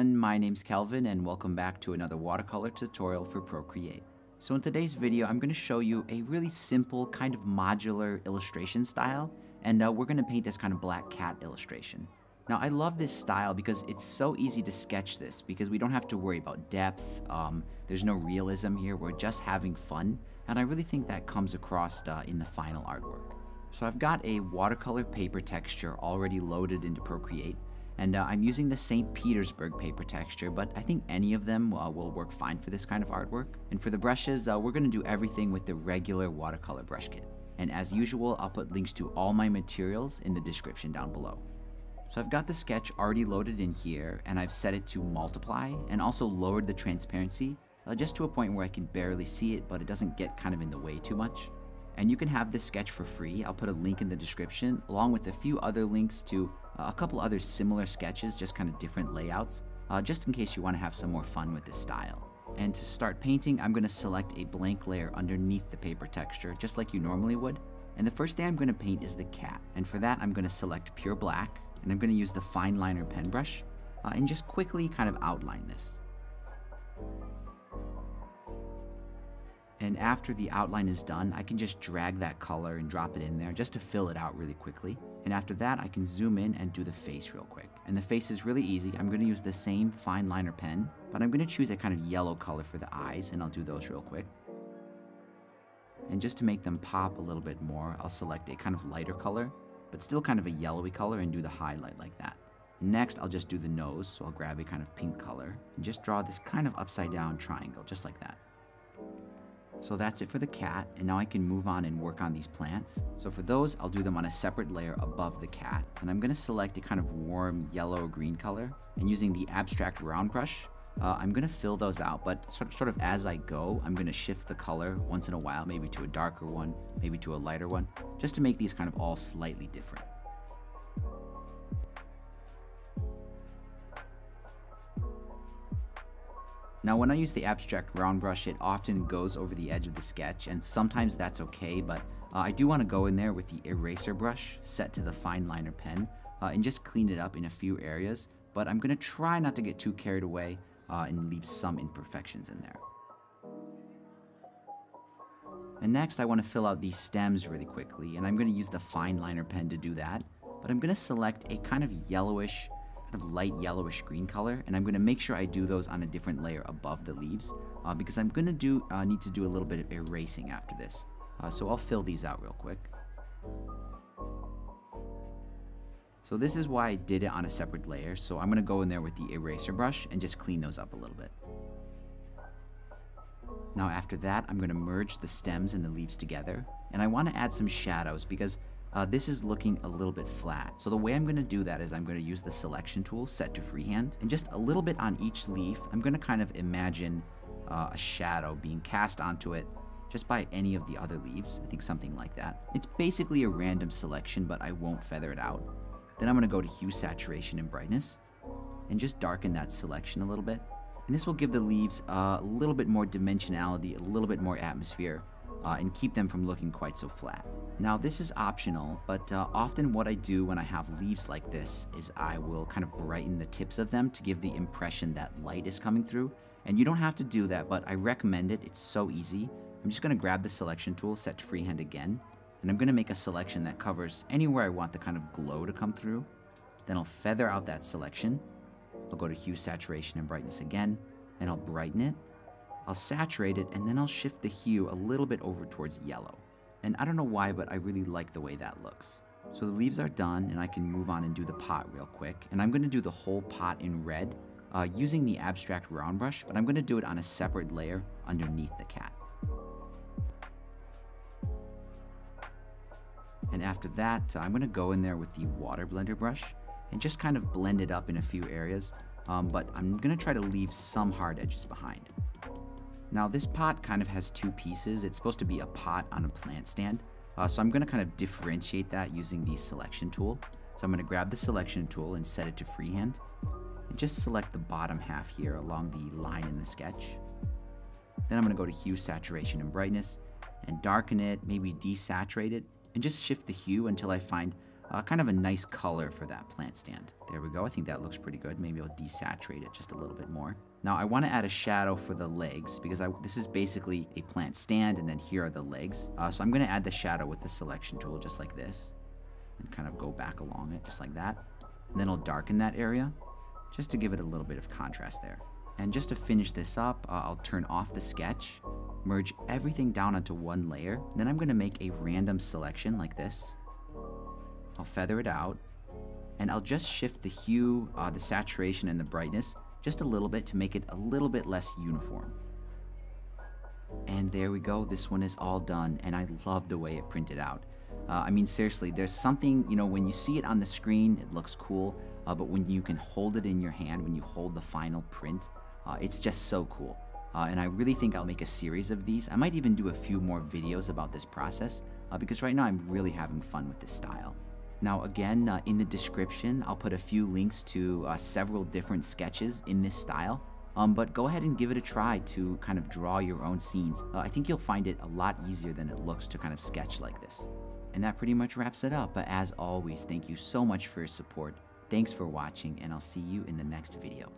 everyone, my name's Kelvin and welcome back to another watercolor tutorial for Procreate. So in today's video, I'm going to show you a really simple kind of modular illustration style, and we're going to paint this kind of black cat illustration. Now I love this style because it's so easy to sketch this because we don't have to worry about depth, there's no realism here, we're just having fun, and I really think that comes across in the final artwork. So I've got a watercolor paper texture already loaded into Procreate, and I'm using the St. Petersburg paper texture, but I think any of them will work fine for this kind of artwork. And for the brushes, we're going to do everything with the regular watercolor brush kit. And as usual, I'll put links to all my materials in the description down below. So I've got the sketch already loaded in here, and I've set it to multiply, and also lowered the transparency, just to a point where I can barely see it, but it doesn't get kind of in the way too much. And you can have this sketch for free. I'll put a link in the description, along with a few other links to a couple other similar sketches, just kind of different layouts, just in case you want to have some more fun with this style. And to start painting, I'm going to select a blank layer underneath the paper texture, just like you normally would. And the first thing I'm going to paint is the cat. And for that, I'm going to select pure black, and I'm going to use the fine liner pen brush, and just quickly kind of outline this. And after the outline is done, I can just drag that color and drop it in there just to fill it out really quickly. And after that, I can zoom in and do the face real quick. And the face is really easy. I'm going to use the same fine liner pen, but I'm going to choose a kind of yellow color for the eyes, and I'll do those real quick. And just to make them pop a little bit more, I'll select a kind of lighter color, but still kind of a yellowy color, and do the highlight like that. And next, I'll just do the nose, so I'll grab a kind of pink color and just draw this kind of upside down triangle, just like that. So that's it for the cat, and now I can move on and work on these plants. So for those, I'll do them on a separate layer above the cat, and I'm going to select a kind of warm yellow-green color, and using the abstract round brush, I'm going to fill those out, but sort of as I go, I'm going to shift the color once in a while, maybe to a darker one, maybe to a lighter one, just to make these kind of all slightly different. Now when I use the abstract round brush, it often goes over the edge of the sketch, and sometimes that's okay, but I do want to go in there with the eraser brush set to the fine liner pen and just clean it up in a few areas, but I'm going to try not to get too carried away and leave some imperfections in there. And next I want to fill out these stems really quickly, and I'm going to use the fine liner pen to do that, but I'm going to select a kind of yellowish, kind of light yellowish green color, and I'm going to make sure I do those on a different layer above the leaves because I'm going to need to do a little bit of erasing after this. So I'll fill these out real quick. So this is why I did it on a separate layer, so I'm going to go in there with the eraser brush and just clean those up a little bit. Now after that, I'm going to merge the stems and the leaves together, and I want to add some shadows because this is looking a little bit flat. So the way I'm going to do that is I'm going to use the selection tool set to freehand, and just a little bit on each leaf, I'm going to kind of imagine a shadow being cast onto it just by any of the other leaves. I think something like that. It's basically a random selection, but I won't feather it out. Then I'm going to go to hue, saturation, and brightness, and just darken that selection a little bit. And this will give the leaves a little bit more dimensionality, a little bit more atmosphere, and keep them from looking quite so flat. Now this is optional, but often what I do when I have leaves like this is I will kind of brighten the tips of them to give the impression that light is coming through. And you don't have to do that, but I recommend it. It's so easy. I'm just going to grab the selection tool, set to freehand again, and I'm going to make a selection that covers anywhere I want the kind of glow to come through. Then I'll feather out that selection. I'll go to hue, saturation, and brightness again, and I'll brighten it. I'll saturate it, and then I'll shift the hue a little bit over towards yellow. And I don't know why, but I really like the way that looks. So the leaves are done, and I can move on and do the pot real quick. And I'm going to do the whole pot in red using the abstract round brush, but I'm going to do it on a separate layer underneath the cat. And after that, I'm going to go in there with the water blender brush and just kind of blend it up in a few areas, but I'm going to try to leave some hard edges behind. Now this pot kind of has two pieces. It's supposed to be a pot on a plant stand, so I'm going to kind of differentiate that using the selection tool. So I'm going to grab the selection tool and set it to freehand, and just select the bottom half here along the line in the sketch. Then I'm going to go to hue, saturation, and brightness, and darken it, maybe desaturate it, and just shift the hue until I find kind of a nice color for that plant stand. There we go. I think that looks pretty good. Maybe I'll desaturate it just a little bit more. Now I want to add a shadow for the legs because this is basically a plant stand, and then here are the legs. So I'm going to add the shadow with the selection tool just like this, and kind of go back along it just like that. And then I'll darken that area just to give it a little bit of contrast there. And just to finish this up, I'll turn off the sketch, merge everything down onto one layer. Then I'm going to make a random selection like this. I'll feather it out, and I'll just shift the hue, the saturation, and the brightness just a little bit to make it a little bit less uniform. And there we go. This one is all done, and I love the way it printed out. I mean, seriously, there's something, you know, when you see it on the screen, it looks cool, but when you can hold it in your hand, when you hold the final print, it's just so cool. And I really think I'll make a series of these. I might even do a few more videos about this process, because right now I'm really having fun with this style. Now again, in the description, I'll put a few links to several different sketches in this style, but go ahead and give it a try to kind of draw your own scenes. I think you'll find it a lot easier than it looks to kind of sketch like this. And that pretty much wraps it up, but as always, thank you so much for your support. Thanks for watching, and I'll see you in the next video.